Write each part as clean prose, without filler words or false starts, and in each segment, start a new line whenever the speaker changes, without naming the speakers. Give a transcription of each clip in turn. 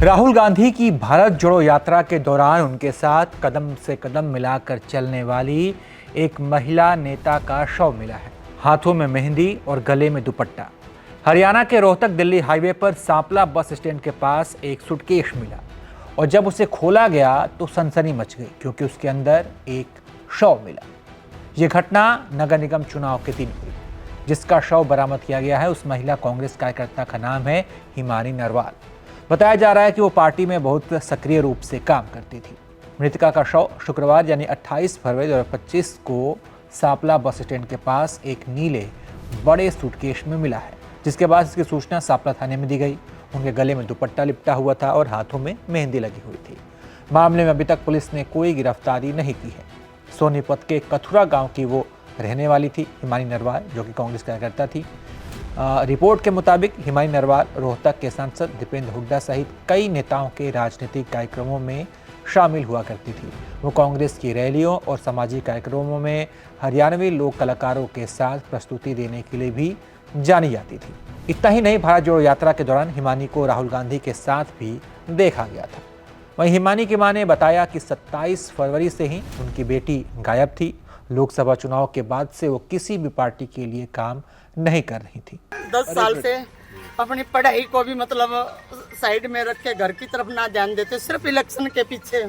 राहुल गांधी की भारत जोड़ो यात्रा के दौरान उनके साथ कदम से कदम मिलाकर चलने वाली एक महिला नेता का शव मिला है। हाथों में मेहंदी और गले में दुपट्टा। हरियाणा के रोहतक दिल्ली हाईवे पर सांपला बस स्टैंड के पास एक सूटकेस मिला और जब उसे खोला गया तो सनसनी मच गई क्योंकि उसके अंदर एक शव मिला। ये घटना नगर निगम चुनाव के दिन हुई। जिसका शव बरामद किया गया है उस महिला कांग्रेस कार्यकर्ता का नाम है हिमानी नरवाल। बताया जा रहा है कि वो पार्टी में बहुत सक्रिय रूप से काम करती थी। मृतका का शव शुक्रवार यानी 28 फरवरी 2025 को सांपला बस स्टैंड के पास एक नीले बड़े सूटकेस में मिला है, जिसके बाद इसकी सूचना सांपला थाने में दी गई। उनके गले में दुपट्टा लिपटा हुआ था और हाथों में मेहंदी लगी हुई थी। मामले में अभी तक पुलिस ने कोई गिरफ्तारी नहीं की है। सोनीपत के कथुरा गांव की वो रहने वाली थी हिमानी नरवाल, जो कि कांग्रेस कार्यकर्ता थी। रिपोर्ट के मुताबिक हिमानी नरवाल रोहतक के सांसद दीपेंद्र हुड्डा सहित कई नेताओं के राजनीतिक कार्यक्रमों में शामिल हुआ करती थी। वो कांग्रेस की रैलियों और सामाजिक कार्यक्रमों में हरियाणवी लोक कलाकारों के साथ प्रस्तुति देने के लिए भी जानी जाती थी। इतना ही नहीं, भारत जोड़ो यात्रा के दौरान हिमानी को राहुल गांधी के साथ भी देखा गया था। वहीं हिमानी की मां ने बताया कि 27 फरवरी से ही उनकी बेटी गायब थी। लोकसभा चुनाव के बाद से वो किसी भी पार्टी के लिए काम नहीं कर रही थी।
10 साल से अपनी पढ़ाई को भी मतलब साइड में रख के घर की तरफ ना ध्यान देते, सिर्फ इलेक्शन के पीछे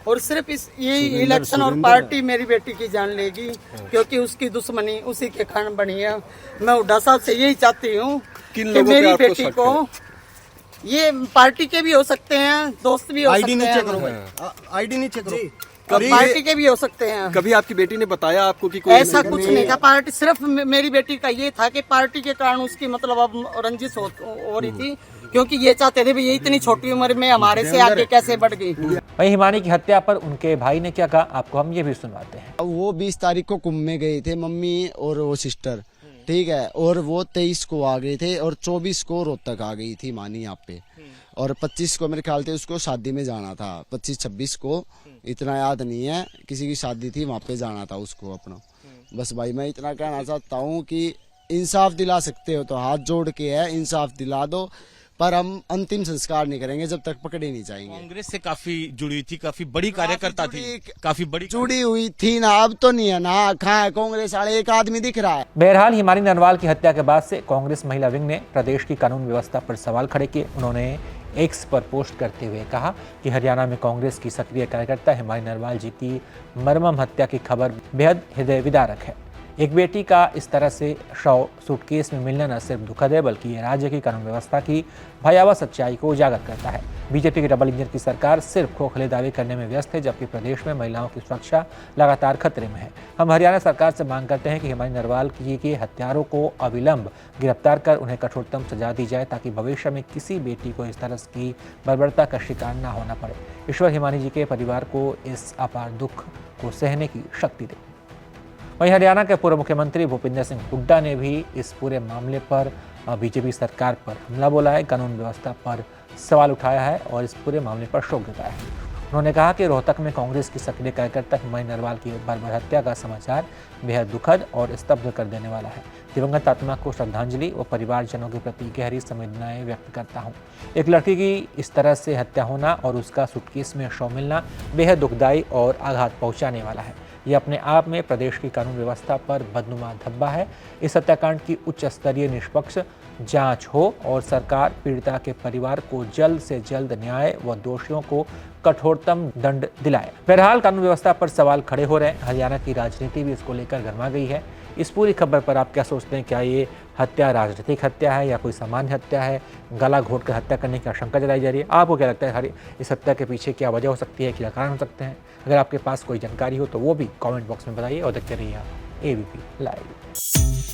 और सिर्फ यही इलेक्शन और पार्टी मेरी बेटी की जान लेगी क्योंकि उसकी दुश्मनी उसी के कारण बनी है। मैं हुड्डा साहब से यही चाहती हूँ कि मेरी बेटी को, ये पार्टी के भी हो सकते हैं, दोस्त भी हो सकते हैं,
आईडी नीचे करो,
पार्टी के भी हो सकते हैं।
कभी आपकी बेटी ने बताया आपको कि कोई
ऐसा कुछ नहीं था। पार्टी सिर्फ मेरी बेटी का ये था कि पार्टी के कारण उसकी मतलब अब रंजिश हो रही थी क्योंकि ये चाहते थे भी ये इतनी छोटी उम्र में हमारे से आगे कैसे बढ़ गई।
वहीं हिमानी की हत्या पर उनके भाई ने क्या कहा, आपको हम ये भी सुनवाते हैं।
वो 20 तारीख को कुंभ में गए थे, मम्मी और वो सिस्टर, ठीक है, और वो 23 को आ गए थे और 24 को रोहतक आ गई थी मानी यहाँ पे, और 25 को मेरे ख्याल से उसको शादी में जाना था। 25-26 को इतना याद नहीं है, किसी की शादी थी, वहाँ पे जाना था उसको अपना। बस भाई मैं इतना कहना चाहता हूँ कि इंसाफ दिला सकते हो तो हाथ जोड़ के है, इंसाफ दिला दो, पर हम अंतिम संस्कार नहीं करेंगे जब तक पकड़े नहीं जाएंगे।
कांग्रेस से काफी जुड़ी हुई थी, काफी बड़ी कार्यकर्ता थी, काफी बड़ी
जुड़ी हुई थी ना, अब तो नहीं है ना, कहाँ है कांग्रेस वाले, एक आदमी दिख रहा है।
बहरहाल हिमानी नरवाल की हत्या के बाद से कांग्रेस महिला विंग ने प्रदेश की कानून व्यवस्था पर सवाल खड़े किए। उन्होंने एक्स पर पोस्ट करते हुए कहा कि हरियाणा में कांग्रेस की सक्रिय कार्यकर्ता हिमानी नरवाल जी की मर्मम हत्या की खबर बेहद हृदय विदारक है। एक बेटी का इस तरह से शव सूटकेस में मिलना न सिर्फ दुखद है बल्कि ये राज्य की कानून व्यवस्था की भयावह सच्चाई को उजागर करता है। बीजेपी की डबल इंजन की सरकार सिर्फ खोखले दावे करने में व्यस्त है, जबकि प्रदेश में महिलाओं की सुरक्षा लगातार खतरे में है। हम हरियाणा सरकार से मांग करते हैं कि हिमानी नरवाल जी के हत्यारों को अविलंब गिरफ्तार कर उन्हें कठोरतम सजा दी जाए ताकि भविष्य में किसी बेटी को इस तरह की बर्बरता का शिकार न होना पड़े। ईश्वर हिमानी जी के परिवार को इस अपार दुख को सहने की शक्ति दे। वहीं हरियाणा के पूर्व मुख्यमंत्री भूपेंद्र सिंह हुड्डा ने भी इस पूरे मामले पर बीजेपी सरकार पर हमला बोला है, कानून व्यवस्था पर सवाल उठाया है और इस पूरे मामले पर शोक जताया है। उन्होंने कहा कि रोहतक में कांग्रेस की सक्रिय कार्यकर्ता हिमानी नरवाल की बर्बर हत्या का समाचार बेहद दुखद और स्तब्ध कर देने वाला है। दिवंगत आत्मा को श्रद्धांजलि और परिवारजनों के प्रति गहरी संवेदनाएं व्यक्त करता हूं। एक लड़की की इस तरह से हत्या होना और उसका सूटकेस में शव मिलना बेहद दुखदायी और आघात पहुंचाने वाला है। ये अपने आप में प्रदेश की कानून व्यवस्था पर बदनुमा धब्बा है। इस हत्याकांड की उच्च स्तरीय निष्पक्ष जांच हो और सरकार पीड़िता के परिवार को जल्द से जल्द न्याय व दोषियों को कठोरतम दंड दिलाए। बहरहाल कानून व्यवस्था पर सवाल खड़े हो रहे हैं। हरियाणा की राजनीति भी इसको लेकर गर्मा गई है। इस पूरी खबर पर आप क्या सोचते हैं? क्या ये हत्या राजनीतिक हत्या है या कोई सामान्य हत्या है? गला घोट कर हत्या करने की आशंका जताई जा रही है। आपको क्या लगता है इस हत्या के पीछे क्या वजह हो सकती है, क्या कारण हो सकते हैं? अगर आपके पास कोई जानकारी हो तो वो भी कमेंट बॉक्स में बताइए और देखते रहिए आप ABP लाइव।